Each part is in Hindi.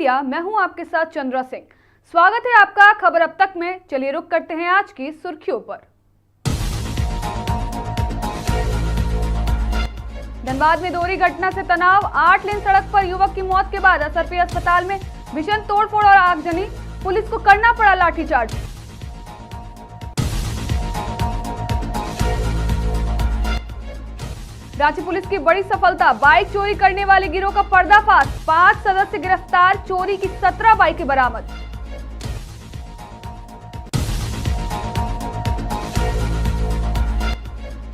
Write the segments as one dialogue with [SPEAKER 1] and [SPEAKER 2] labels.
[SPEAKER 1] भैया, मैं हूं आपके साथ चंद्रा सिंह। स्वागत है आपका खबर अब तक में। चलिए रुक करते हैं आज की सुर्खियों पर। धनबाद में दोहरी घटना से तनाव, 8 लेन सड़क पर युवक की मौत के बाद असरफी अस्पताल में भीषण तोड़फोड़ और आगजनी, पुलिस को करना पड़ा लाठीचार्ज। रांची पुलिस की बड़ी सफलता, बाइक चोरी करने वाले गिरोह का पर्दाफाश, 5 सदस्य गिरफ्तार, चोरी की 17 बाइकें बरामद।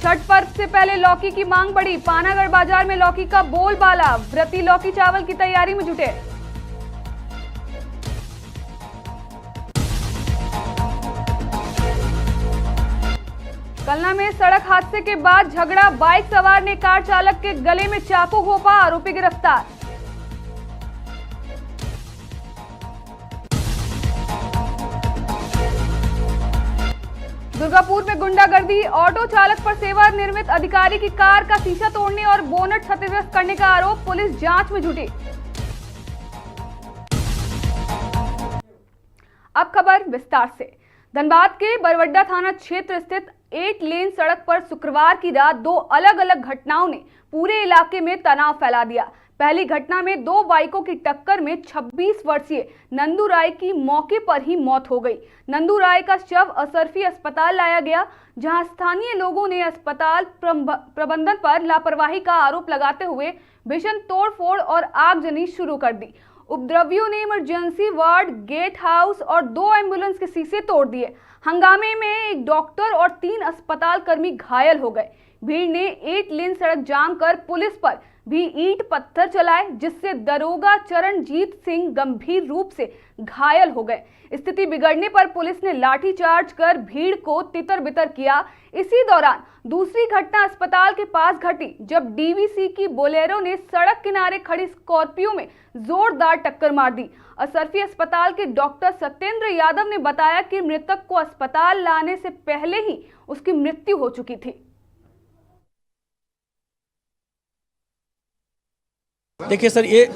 [SPEAKER 1] छठ पर्व से पहले लौकी की मांग बढ़ी, पानागढ़ बाजार में लौकी का बोलबाला, व्रती लौकी चावल की तैयारी में जुटे। कलना में सड़क हादसे के बाद झगड़ा, बाइक सवार ने कार चालक के गले में चाकू घोंपा, आरोपी गिरफ्तार। दुर्गापुर में गुंडागर्दी, ऑटो चालक पर सेवानिवृत्त अधिकारी की कार का शीशा तोड़ने और बोनट क्षतिग्रस्त करने का आरोप, पुलिस जांच में जुटी। अब खबर विस्तार से। धनबाद के बरवड्डा थाना क्षेत्र स्थित 8 लेन सड़क पर शुक्रवार की रात 2 अलग अलग घटनाओं ने पूरे इलाके में तनाव फैला दिया। पहली घटना में 2 बाइकों की टक्कर में 26 वर्षीय नंदू राय की मौके पर ही मौत हो गई। नंदू राय का शव असरफी अस्पताल लाया गया, जहां स्थानीय लोगों ने अस्पताल प्रबंधन पर लापरवाही का आरोप लगाते हुए भीषण तोड़फोड़ और आगजनी शुरू कर दी। उपद्रवियों ने इमरजेंसी वार्ड, गेट हाउस और 2 एम्बुलेंस के शीशे तोड़ दिए। हंगामे में एक डॉक्टर और 3 अस्पताल कर्मी घायल हो गए। भीड़ ने 8 लेन सड़क जाम कर पुलिस पर भी ईंट पत्थर चलाए, जिससे दरोगा चरणजीत सिंह गंभीर रूप से घायल हो गए। स्थिति बिगड़ने पर पुलिस ने लाठीचार्ज कर भीड़ को तितर-बितर किया। इसी दौरान दूसरी घटना अस्पताल के पास घटी, जब डीवीसी की बोलेरो ने सड़क किनारे खड़ी स्कॉर्पियो में जोरदार टक्कर मार दी। असरफी अस्पताल के डॉक्टर सत्येंद्र यादव ने बताया कि मृतक को अस्पताल लाने से पहले ही उसकी मृत्यु हो चुकी थी।
[SPEAKER 2] देखिए सर, ये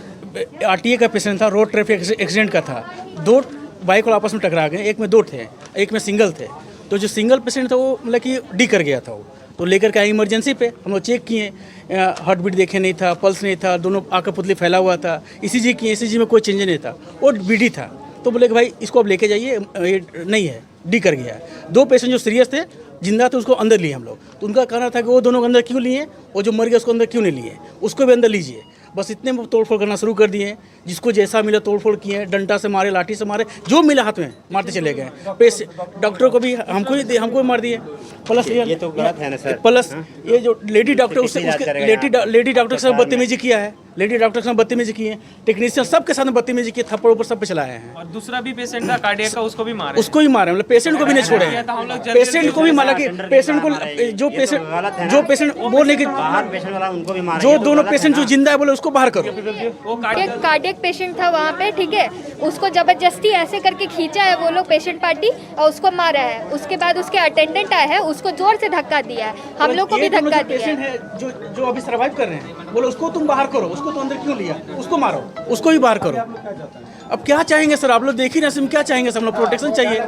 [SPEAKER 2] आरटीए का पेशेंट था, रोड ट्रैफिक एक्सीडेंट का था। 2 बाइक और आपस में टकरा गए, एक में 2 थे, एक में सिंगल थे। तो जो सिंगल पेशेंट था वो मतलब कि डी कर गया था, वो तो लेकर के आए इमरजेंसी पे। हम लोग चेक किए, हार्ट बीट देखे नहीं था, पल्स नहीं था, दोनों आँख का पुतली फैला हुआ था। ईसीजी किए, ईसीजी में कोई चेंज नहीं था, वो बीडी था। तो बोले कि भाई इसको अब लेके जाइए, ये नहीं है, डी कर गया है। 2 पेशेंट जो सीरियस थे, जिंदा थे, उसको अंदर लिए हम लोग। तो उनका कहना था कि वो दोनों को अंदर क्यों लिए, और जो मर गया उसको अंदर क्यों नहीं लिए, उसको भी अंदर लीजिए। बस इतने में तोड़फोड़ करना शुरू कर दिए। जिसको जैसा मिला तोड़फोड़ किए, डंडा से मारे, लाठी से मारे, जो मिला हाथ में मारते चले गए। डॉक्टर को भी हमको भी मार दिए। प्लस ये तो गलत है ना सर। प्लस ये जो लेडी डॉक्टर, उससे लेडी डॉक्टर के साथ बदतमीजी किया है, लेडी डॉक्टर के साथ बदतमीजी की है, टेक्नीशियन सबके साथ बदतमीजी की, थप्पड़ ऊपर सब पे चलाए हैं।
[SPEAKER 3] और दूसरा भी पेशेंट था कार्डियक का, उसको भी मारा,
[SPEAKER 2] उसको भी मारा, मतलब पेशेंट को भी नहीं छोड़े हैं। पेशेंट को भी मारा कि पेशेंट को, जो पेशेंट बोलने की, जो दोनों पेशेंट जो जिंदा है बोले उसको बाहर करो।
[SPEAKER 4] कार्डियक पेशेंट था वहाँ पे, ठीक है, उसको जबरदस्ती ऐसे करके खींचा है वो लोग पेशेंट पार्टी, और उसको मारा है। उसके बाद उसके अटेंडेंट आया है, उसको जोर से धक्का दिया है, हम लोग को भी धक्का दिया है।
[SPEAKER 2] जो अभी सर्वाइव कर रहे हैं, बोले उसको तुम बाहर करो, उसको तो अंदर क्यों लिया, उसको मारो, उसको भी बाहर करो। अब क्या चाहेंगे सर, आप लोग देख ही ना, क्या चाहेंगे सर, हम लोग प्रोटेक्शन चाहिए।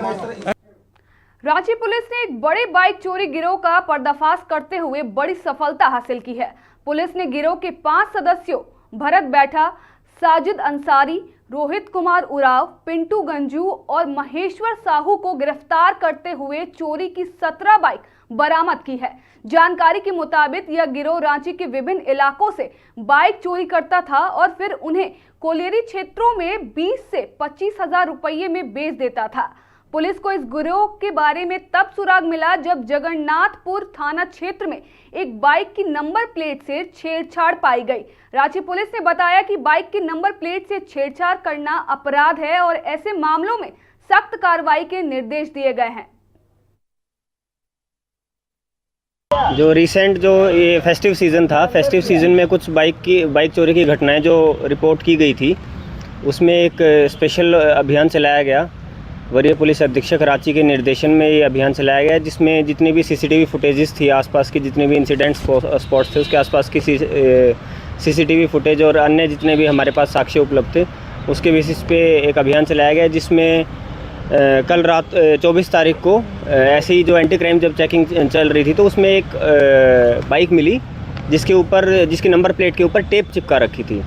[SPEAKER 1] रांची पुलिस ने एक बड़े बाइक चोरी गिरोह का पर्दाफाश करते हुए बड़ी सफलता हासिल की है। पुलिस ने गिरोह के 5 सदस्यों भरत बैठा, साजिद अंसारी, रोहित कुमार उराव, पिंटू गंजू और महेश्वर साहू को गिरफ्तार करते हुए चोरी की 17 बाइक बरामद की है। जानकारी के मुताबिक यह गिरोह रांची के विभिन्न इलाकों से बाइक चोरी करता था और फिर उन्हें कोलियरी क्षेत्रों में 20 से 25,000 रुपये में बेच देता था। पुलिस को इस गिरोह के बारे में तब सुराग मिला जब जगन्नाथपुर थाना क्षेत्र में एक बाइक की नंबर प्लेट से छेड़छाड़ पाई गई। रांची पुलिस ने बताया कि बाइक की नंबर प्लेट से छेड़छाड़ करना अपराध है और ऐसे मामलों में सख्त कार्रवाई के निर्देश दिए गए हैं।
[SPEAKER 5] जो रिसेंट जो ये फेस्टिव सीज़न था, फेस्टिव सीज़न में कुछ बाइक चोरी की घटनाएं जो रिपोर्ट की गई थी, उसमें एक स्पेशल अभियान चलाया गया। वरीय पुलिस अधीक्षक रांची के निर्देशन में ये अभियान चलाया गया, जिसमें जितनी भी सीसीटीवी फुटेजेस थी, आसपास की जितने भी इंसिडेंट स्पॉट्स थे, उसके आसपास की सीसीटीवी फुटेज और अन्य जितने भी हमारे पास साक्ष्य उपलब्ध थे, उसके बेसिस पे एक अभियान चलाया गया, जिसमें कल रात 24 तारीख को ऐसे ही जो एंटी क्राइम जब चेकिंग चल रही थी तो उसमें एक बाइक मिली जिसके नंबर प्लेट के ऊपर टेप चिपका रखी थी।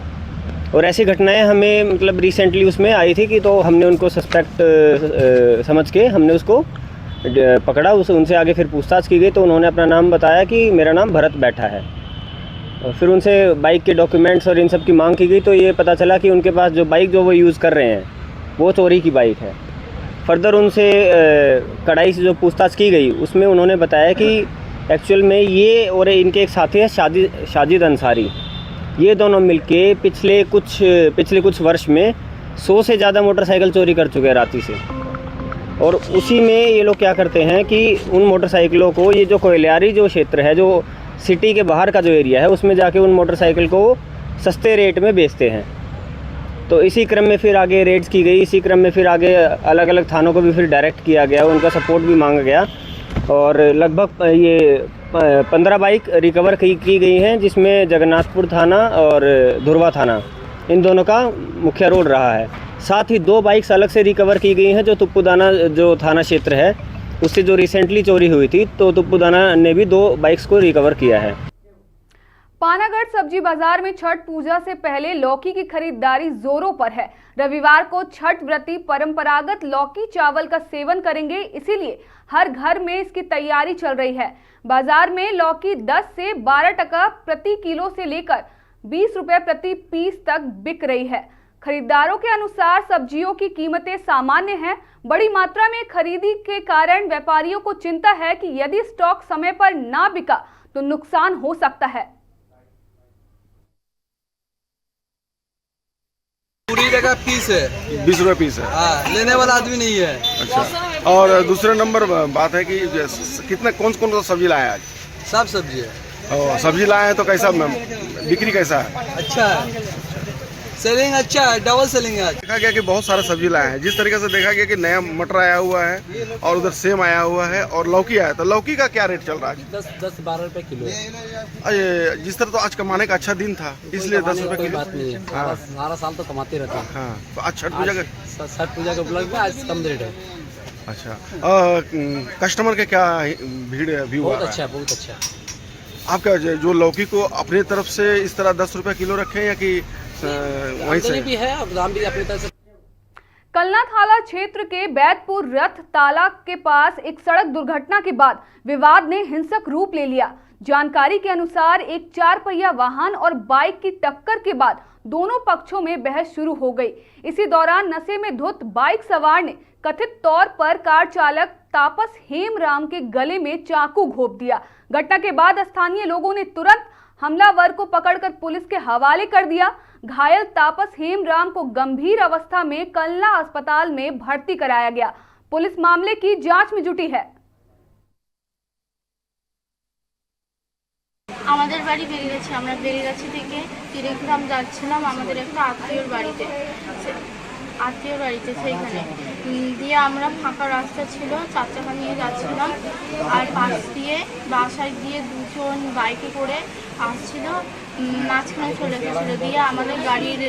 [SPEAKER 5] और ऐसी घटनाएं हमें मतलब रिसेंटली उसमें आई थी कि तो हमने उनको सस्पेक्ट समझ के हमने उसको पकड़ा। उनसे आगे फिर पूछताछ की गई तो उन्होंने अपना नाम बताया कि मेरा नाम भरत बैठा है। और फिर उनसे बाइक के डॉक्यूमेंट्स और इन सब की मांग की गई तो ये पता चला कि उनके पास जो बाइक जो वो यूज़ कर रहे हैं वो चोरी की बाइक है। फर्दर उनसे कड़ाई से जो पूछताछ की गई उसमें उन्होंने बताया कि एक्चुअल में ये और इनके एक साथी है शाजिद अंसारी, ये दोनों मिलके पिछले कुछ वर्ष में 100 से ज़्यादा मोटरसाइकिल चोरी कर चुके हैं राती से। और उसी में ये लोग क्या करते हैं कि उन मोटरसाइकिलों को ये जो कोयलियारी जो क्षेत्र है, जो सिटी के बाहर का जो एरिया है, उसमें जाके उन मोटरसाइकिल को सस्ते रेट में बेचते हैं। तो इसी क्रम में फिर आगे रेड्स की गई, इसी क्रम में फिर आगे अलग अलग थानों को भी फिर डायरेक्ट किया गया, उनका सपोर्ट भी मांगा गया। और लगभग ये 15 बाइक रिकवर की गई हैं, जिसमें जगन्नाथपुर थाना और धुरवा थाना इन दोनों का मुख्य रोल रहा है। साथ ही 2 बाइक्स अलग से रिकवर की गई हैं जो तुप्पुदाना जो थाना क्षेत्र है उससे जो रिसेंटली चोरी हुई थी, तो तुप्पुदाना ने भी 2 बाइक्स को रिकवर किया है।
[SPEAKER 1] पानागढ़ सब्जी बाजार में छठ पूजा से पहले लौकी की खरीदारी जोरों पर है। रविवार को छठ व्रती परंपरागत लौकी चावल का सेवन करेंगे, इसीलिए हर घर में इसकी तैयारी चल रही है। बाजार में लौकी 10 से 12 टका प्रति किलो से लेकर 20 रुपए प्रति पीस तक बिक रही है। खरीदारों के अनुसार सब्जियों की कीमतें सामान्य हैं। बड़ी मात्रा में खरीदी के कारण व्यापारियों को चिंता है कि यदि स्टॉक समय पर ना बिका तो नुकसान हो सकता है।
[SPEAKER 6] पूरी जगह पीस है,
[SPEAKER 7] 20 रुपये पीस है।
[SPEAKER 6] हाँ, लेने वाला आदमी नहीं है।
[SPEAKER 7] अच्छा, और दूसरे नंबर बात है कि कितने कौन सा सब्जी लाए आज?
[SPEAKER 6] सब सब्जी है।
[SPEAKER 7] और सब्जी लाए हैं तो कैसा बिक्री कैसा है?
[SPEAKER 6] अच्छा है, सेलिंग अच्छा है, डबल सेलिंग है।
[SPEAKER 7] देखा गया कि बहुत सारा सब्जी लाए हैं। जिस तरीके से देखा गया कि नया मटर आया हुआ है और उधर सेम आया हुआ है और लौकी आया, तो लौकी का क्या रेट चल रहा है?
[SPEAKER 8] 10-12 रुपए किलो है।
[SPEAKER 7] जिस तरह तो आज कमाने का अच्छा दिन था इसलिए 10 रुपए किलो।
[SPEAKER 8] बात नहीं है, सारा साल तो कमाते रहते हैं।
[SPEAKER 7] हाँ, तो आज छठ पूजा
[SPEAKER 8] के उपलक्ष्य में आज कम रेट है।
[SPEAKER 7] अच्छा, कस्टमर के क्या भीड़ व्यू?
[SPEAKER 8] बहुत अच्छा है, बहुत अच्छा है।
[SPEAKER 7] आपका जो लौकी को अपने तरफ से इस तरह 10 रुपए किलो रखे या कि वहीं से
[SPEAKER 8] भी है और दाम भी अपनी तरफ से?
[SPEAKER 1] कलना थाना क्षेत्र के बैतपुर रथ ताला के पास एक सड़क दुर्घटना के बाद विवाद ने हिंसक रूप ले लिया। जानकारी के अनुसार एक 4 पहिया वाहन और बाइक की टक्कर के बाद दोनों पक्षों में बहस शुरू हो गई। इसी दौरान नशे में धुत बाइक सवार ने कथित तौर पर कार चालक तापस हेमराम के गले में चाकू घोंप दिया। घटना के बाद स्थानीय लोगों ने तुरंत हमलावर को पकड़कर पुलिस के हवाले कर दिया। घायल तापस हेमराम को गंभीर अवस्था में कलना अस्पताल में भर्ती कराया गया। पुलिस मामले की जांच में जुटी है।
[SPEAKER 9] আমাদের বাড়ি বেরিয়েছে, আমরা বেরিয়েছি থেকে তিরেগ্রাম যাচ্ছিলাম আমাদের একটা আত্মীয়র বাড়িতে সেইখানে দিয়ে আমরা ফাঁকা রাস্তা ছিল, 4 চাকা নিয়ে যাচ্ছিলাম আর পাশ দিয়ে বাসায় দিয়ে দুজন বাইকে করে আসছিল, মাঝখানে চলে গেছিল দিয়ে আমাদের গাড়ির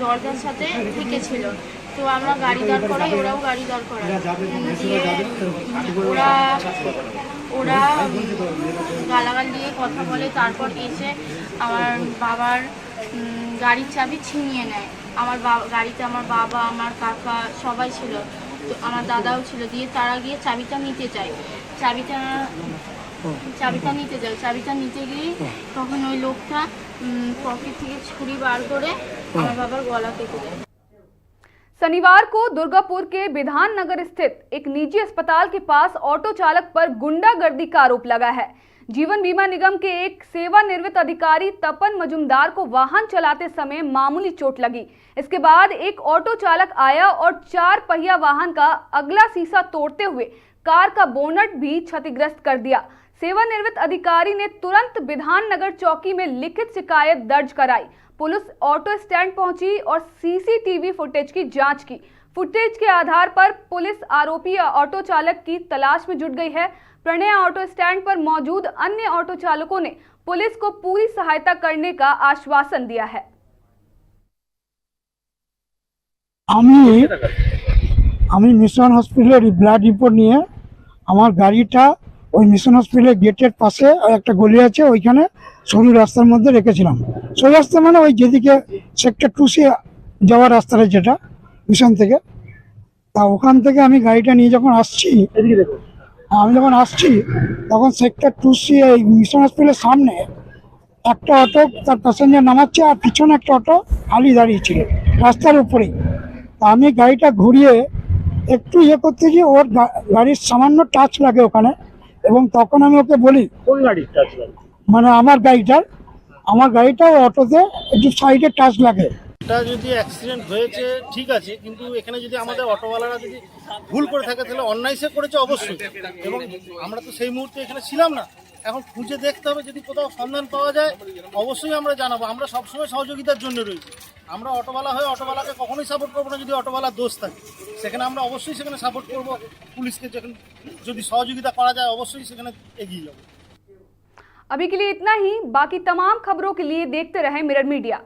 [SPEAKER 9] দরজার সাথে ঠেকেছিল। তো আমরা গাড়ি দাঁড় করাই, ওরাও গাড়ি দাঁড় করায় দিয়ে ওরা গালাগাল দিয়ে কথা বলে। তারপর এসে আমার বাবার গাড়ির চাবি ছিনিয়ে নেয়। আমার গাড়িতে আমার বাবা, আমার কাকা সবাই ছিল, তো আমার দাদাও ছিল। দিয়ে তারা গিয়ে চাবিটা নিতে যায়, চাবিটা নিতে গিয়ে তখন ওই লোকটা পকেট থেকে ছুরি বার করে আমার বাবার गला केटे देয়।
[SPEAKER 1] शनिवार को दुर्गापुर के विधान नगर स्थित एक निजी अस्पताल के पास ऑटो चालक पर गुंडागर्दी का आरोप लगा है। जीवन बीमा निगम के एक सेवानिवृत्त अधिकारी तपन मजुमदार को वाहन चलाते समय मामूली चोट लगी। इसके बाद एक ऑटो चालक आया और 4 पहिया वाहन का अगला शीशा तोड़ते हुए कार का बोनट भी क्षतिग्रस्त कर दिया। सेवानिवृत्त अधिकारी ने तुरंत विधान नगर चौकी में लिखित शिकायत दर्ज कराई। पुलिस ऑटो स्टैंड पहुंची और सीसीटीवी फुटेज की जांच की। फुटेज के आधार पर पुलिस आरोपी ऑटो चालक की तलाश में जुट गई है। प्रणय ऑटो स्टैंड पर मौजूद अन्य ऑटो चालकों ने पुलिस को पूरी सहायता करने का आश्वासन दिया है।
[SPEAKER 10] আমি মিশন হসপিটালের ব্লাড রিপোর্ট নিয়ে আমার গাড়িটা ওই মিশন হসপিটালের গেটের পাশে একটা গলি আছে, ওইখানে সরু রাস্তার মধ্যে রেখেছিলাম। সরু রাস্তা মানে ওই যেদিকে সেক্টর 2C যাওয়ার রাস্তাটা যেটা মিশন থেকে, তা ওখান থেকে আমি গাড়িটা নিয়ে যখন আসছি, তখন সেক্টর 2C এই মিশন হসপিটালের সামনে একটা অটো তার প্যাসেঞ্জার নামাচ্ছে, আর পিছনে একটা অটো খালি দাঁড়িয়েছিল রাস্তার উপরেই। তা আমি গাড়িটা ঘুরিয়ে একটু করতে গিয়ে ওর গাড়ির সামান্য টাচ লাগে ওখানে, এবং তখন আমি ওকে বলি,
[SPEAKER 7] কোন গাড়ি টাচ লাগে?
[SPEAKER 10] মানে আমার গাড়িটা অটোতে একটু সাইডে টাচ লাগে।
[SPEAKER 11] এটা যদি অ্যাক্সিডেন্ট হয়েছে ঠিক আছে, কিন্তু এখানে যদি আমাদের অটোওয়ালারা যদি ভুল করে থাকে তাহলে অন্যায় সে করেছে অবশ্যই, এবং আমরা তো সেই মুহূর্তে এখানে ছিলাম না। এখন খুঁজে দেখতে হবে, যদি কোথাও সন্ধান পাওয়া যায় অবশ্যই আমরা জানাবো। আমরা সবসময় সহযোগিতার জন্য রয়েছি। আমরা অটোওয়ালা হয়ে অটোওয়ালাকে কখনোই সাপোর্ট করবো না যদি অটোওয়ালার দোষ থাকে। সেখানে আমরা অবশ্যই সেখানে সাপোর্ট করবো পুলিশকে, যখন যদি সহযোগিতা করা যায় অবশ্যই সেখানে এগিয়ে যাবো।
[SPEAKER 1] अभी के लिए इतना ही। बाकी तमाम खबरों के लिए देखते रहें मिरर मीडिया।